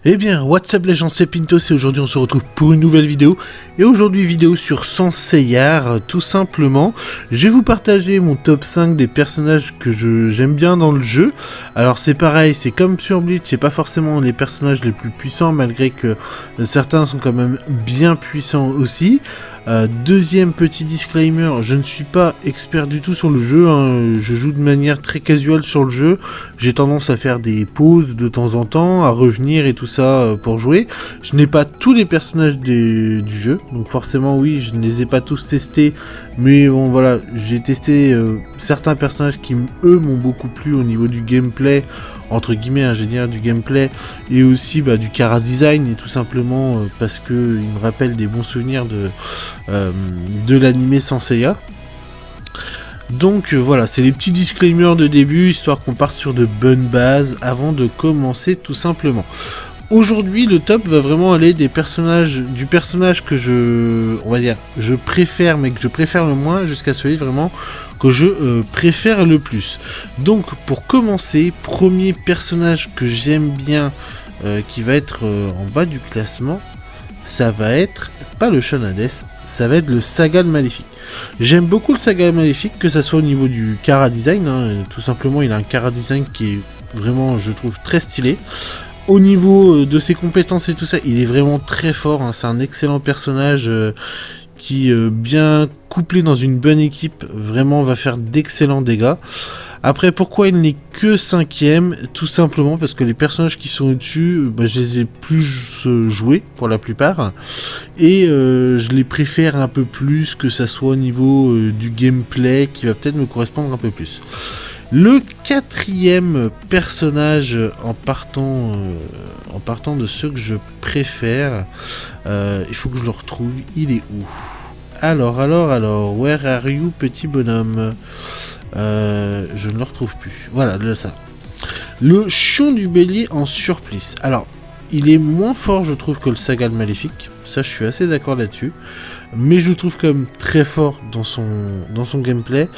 Eh bien, what's up les gens, c'est Pintos et aujourd'hui on se retrouve pour une nouvelle vidéo. Et aujourd'hui vidéo sur Sanseiya, tout simplement. Je vais vous partager mon top 5 des personnages que j'aime bien dans le jeu. Alors c'est pareil, c'est comme sur Bleach, c'est pas forcément les personnages les plus puissants, malgré que certains sont quand même bien puissants aussi. Deuxième petit disclaimer, je ne suis pas expert du tout sur le jeu, hein. Je joue de manière très casual sur le jeu, j'ai tendance à faire des pauses de temps en temps, à revenir et tout ça pour jouer. Je n'ai pas tous les personnages du jeu, donc forcément oui, je ne les ai pas tous testés, mais bon voilà, j'ai testé certains personnages qui eux m'ont beaucoup plu au niveau du gameplay, entre guillemets, hein, je veux dire du gameplay, et aussi du chara design, et tout simplement parce que il me rappelle des bons souvenirs de l'anime Sanseiya. Donc voilà, c'est les petits disclaimers de début, histoire qu'on parte sur de bonnes bases avant de commencer tout simplement. Aujourd'hui, le top va vraiment aller du personnage que je préfère, mais que je préfère le moins, jusqu'à celui vraiment que je préfère le plus. Donc, pour commencer, premier personnage que j'aime bien, qui va être en bas du classement, ça va être, pas le Shonades, ça va être le Sagal Maléfique. J'aime beaucoup le Sagal Maléfique, que ça soit au niveau du chara design, hein, tout simplement il a un chara design qui est vraiment, je trouve, très stylé. Au niveau de ses compétences et tout ça, il est vraiment très fort, hein. C'est un excellent personnage qui, bien couplé dans une bonne équipe, vraiment va faire d'excellents dégâts. Après, pourquoi il n'est que 5ème? Tout simplement parce que les personnages qui sont au-dessus, je les ai plus joués pour la plupart. Et je les préfère un peu plus, que ça soit au niveau du gameplay, qui va peut-être me correspondre un peu plus. Le 4ème personnage en partant de ceux que je préfère, il faut que je le retrouve, il est où? Alors, where are you, petit bonhomme? Je ne le retrouve plus. Voilà, là ça. Le Chion du Bélier en surplice. Alors, il est moins fort, je trouve, que le Sagal Maléfique. Ça, je suis assez d'accord là-dessus. Mais je le trouve quand même très fort dans son gameplay.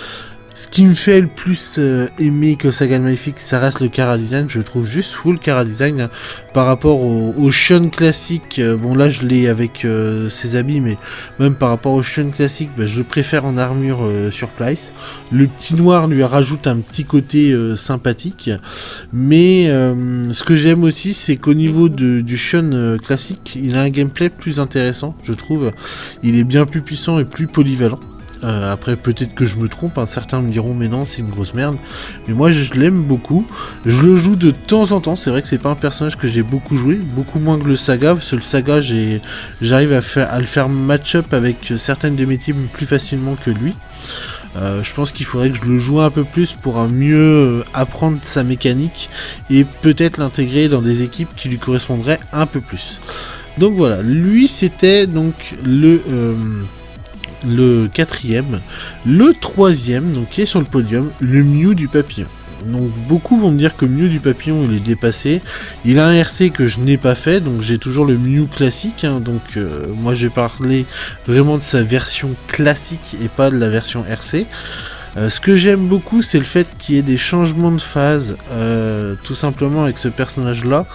Ce qui me fait le plus aimer que Sagal Maléfique, ça reste le chara design. Je trouve juste full chara design, hein, par rapport au Shun classique. Bon là je l'ai avec ses habits, mais même par rapport au Shun classique, je le préfère en armure sur place. Le petit noir lui rajoute un petit côté sympathique. Mais ce que j'aime aussi, c'est qu'au niveau du Shun classique, il a un gameplay plus intéressant, je trouve. Il est bien plus puissant et plus polyvalent. Après peut-être que je me trompe, hein. Certains me diront mais non, c'est une grosse merde, mais moi je l'aime beaucoup. Je le joue de temps en temps. C'est vrai que c'est pas un personnage que j'ai beaucoup joué, beaucoup moins que le Saga, parce que le Saga j'arrive à le faire match-up avec certaines de mes teams plus facilement que lui. Je pense qu'il faudrait que je le joue un peu plus pour mieux apprendre sa mécanique et peut-être l'intégrer dans des équipes qui lui correspondraient un peu plus. Donc voilà, lui c'était donc le 4ème. Le 3ème, donc qui est sur le podium, le Mew du Papillon. Donc beaucoup vont me dire que Mew du Papillon il est dépassé. Il a un RC que je n'ai pas fait, donc j'ai toujours le Mew classique, hein. Donc moi je vais parler vraiment de sa version classique et pas de la version RC. Ce que j'aime beaucoup, c'est le fait qu'il y ait des changements de phase, tout simplement avec ce personnage là,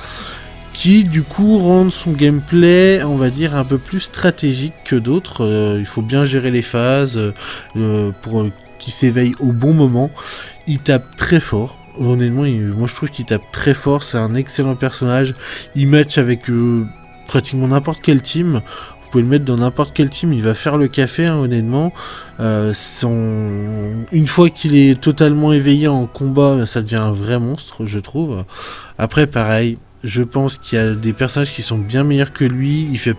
qui du coup rendent son gameplay, on va dire, un peu plus stratégique que d'autres. Il faut bien gérer les phases pour qu'il s'éveille au bon moment. Il tape très fort. Honnêtement, moi je trouve qu'il tape très fort. C'est un excellent personnage. Il match avec pratiquement n'importe quel team. Vous pouvez le mettre dans n'importe quel team, il va faire le café, hein, honnêtement. Une fois qu'il est totalement éveillé en combat, ça devient un vrai monstre, je trouve. Après, pareil, je pense qu'il y a des personnages qui sont bien meilleurs que lui. Il fait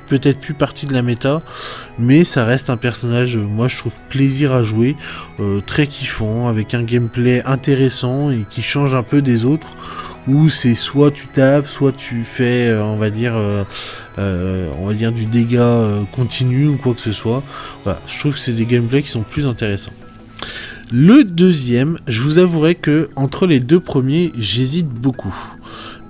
peut-être plus partie de la méta, mais ça reste un personnage, moi je trouve plaisir à jouer, très kiffant, avec un gameplay intéressant et qui change un peu des autres, où c'est soit tu tapes, soit tu fais, on va dire du dégât continu ou quoi que ce soit. Voilà, je trouve que c'est des gameplays qui sont plus intéressants. Le 2ème, je vous avouerai que entre les deux premiers, j'hésite beaucoup.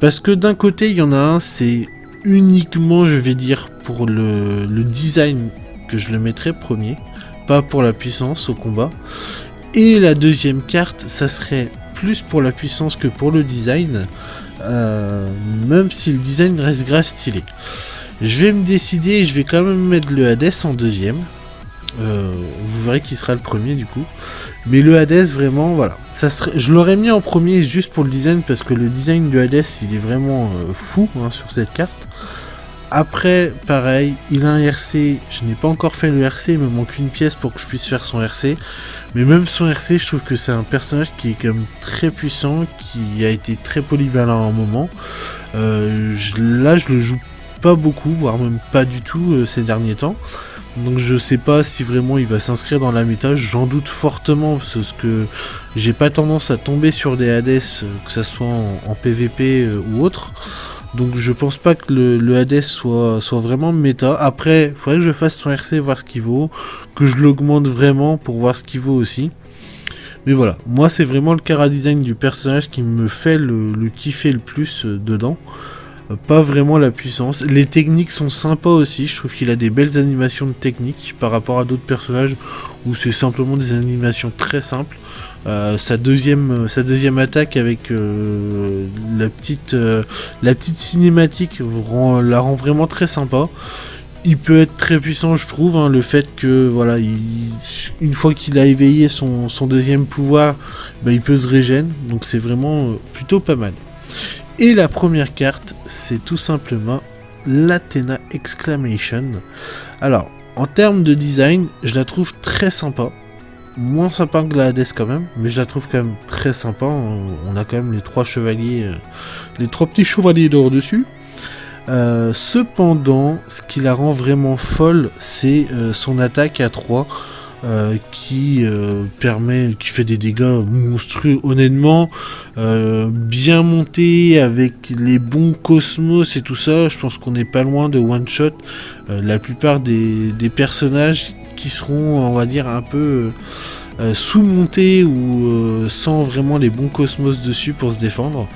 Parce que d'un côté, il y en a un, c'est uniquement, je vais dire, pour le design que je le mettrais premier, pas pour la puissance au combat. Et la deuxième carte, ça serait plus pour la puissance que pour le design. même si le design reste grave stylé. Je vais me décider et je vais quand même mettre le Hades en deuxième. Vous verrez qui sera le premier du coup. Mais le Hades vraiment voilà. Je l'aurais mis en premier juste pour le design parce que le design du Hades il est vraiment fou hein, sur cette carte. Après pareil, il a un RC, je n'ai pas encore fait le RC, il me manque une pièce pour que je puisse faire son RC. Mais même son RC je trouve que c'est un personnage qui est quand même très puissant, qui a été très polyvalent à un moment. Là je le joue pas beaucoup, voire même pas du tout ces derniers temps. Donc je sais pas si vraiment il va s'inscrire dans la méta, j'en doute fortement parce que j'ai pas tendance à tomber sur des Hades, que ça soit en PVP ou autre. Donc je pense pas que le Hades soit vraiment méta. Après, il faudrait que je fasse son RC, voir ce qu'il vaut, que je l'augmente vraiment pour voir ce qu'il vaut aussi. Mais voilà, moi c'est vraiment le chara design du personnage qui me fait le kiffer le plus dedans. Pas vraiment la puissance. Les techniques sont sympas aussi. Je trouve qu'il a des belles animations de technique par rapport à d'autres personnages où c'est simplement des animations très simples. Sa deuxième attaque avec la petite cinématique la rend vraiment très sympa. Il peut être très puissant, je trouve. Hein, le fait que voilà, une fois qu'il a éveillé son deuxième pouvoir, bah, il peut se régénérer. Donc c'est vraiment plutôt pas mal. Et la première carte, c'est tout simplement l'Athena Exclamation. Alors, en termes de design, je la trouve très sympa. Moins sympa que la Hades quand même, mais je la trouve quand même très sympa. On a quand même les trois chevaliers, les trois petits chevaliers d'or dessus. Cependant, ce qui la rend vraiment folle, c'est son attaque à 3. Qui fait des dégâts monstrueux honnêtement, bien monté avec les bons cosmos et tout ça, je pense qu'on n'est pas loin de one shot la plupart des personnages qui seront on va dire un peu sous-montée ou sans vraiment les bons cosmos dessus pour se défendre.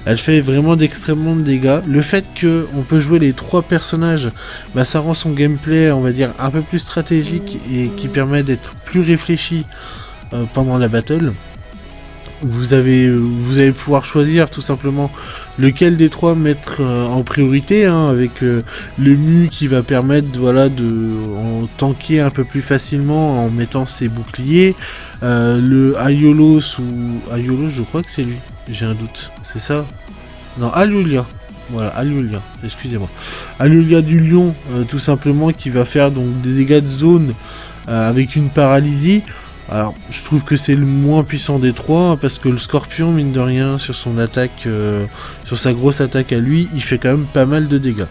Elle fait vraiment d'extrêmement de dégâts. Le fait qu'on peut jouer les trois personnages, bah, ça rend son gameplay on va dire un peu plus stratégique et qui permet d'être plus réfléchi pendant la battle. Vous allez pouvoir choisir tout simplement lequel des trois mettre en priorité, hein, avec le mu qui va permettre voilà, de tanker un peu plus facilement en mettant ses boucliers, le Aiolos ou Aiolos je crois que c'est lui, j'ai un doute, c'est ça? Non, Alulia. Voilà, Alulia, excusez-moi. Alulia du lion, tout simplement, qui va faire donc des dégâts de zone avec une paralysie. Alors, je trouve que c'est le moins puissant des trois, hein, parce que le scorpion, mine de rien, sur son attaque, sur sa grosse attaque à lui, il fait quand même pas mal de dégâts.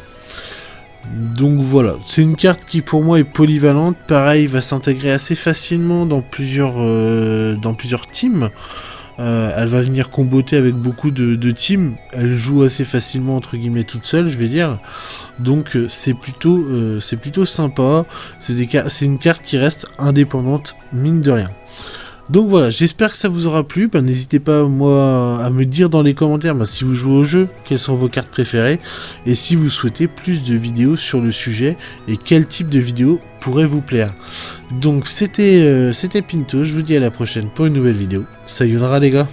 Donc voilà, c'est une carte qui pour moi est polyvalente, pareil, va s'intégrer assez facilement dans plusieurs teams. Elle va venir comboter avec beaucoup de teams, elle joue assez facilement entre guillemets toute seule je vais dire, donc c'est plutôt sympa, c'est une carte qui reste indépendante mine de rien. Donc voilà, j'espère que ça vous aura plu, n'hésitez pas moi à me dire dans les commentaires si vous jouez au jeu, quelles sont vos cartes préférées, et si vous souhaitez plus de vidéos sur le sujet, et quel type de vidéo pourrait vous plaire. Donc c'était Pinto, je vous dis à la prochaine pour une nouvelle vidéo, sayonara les gars.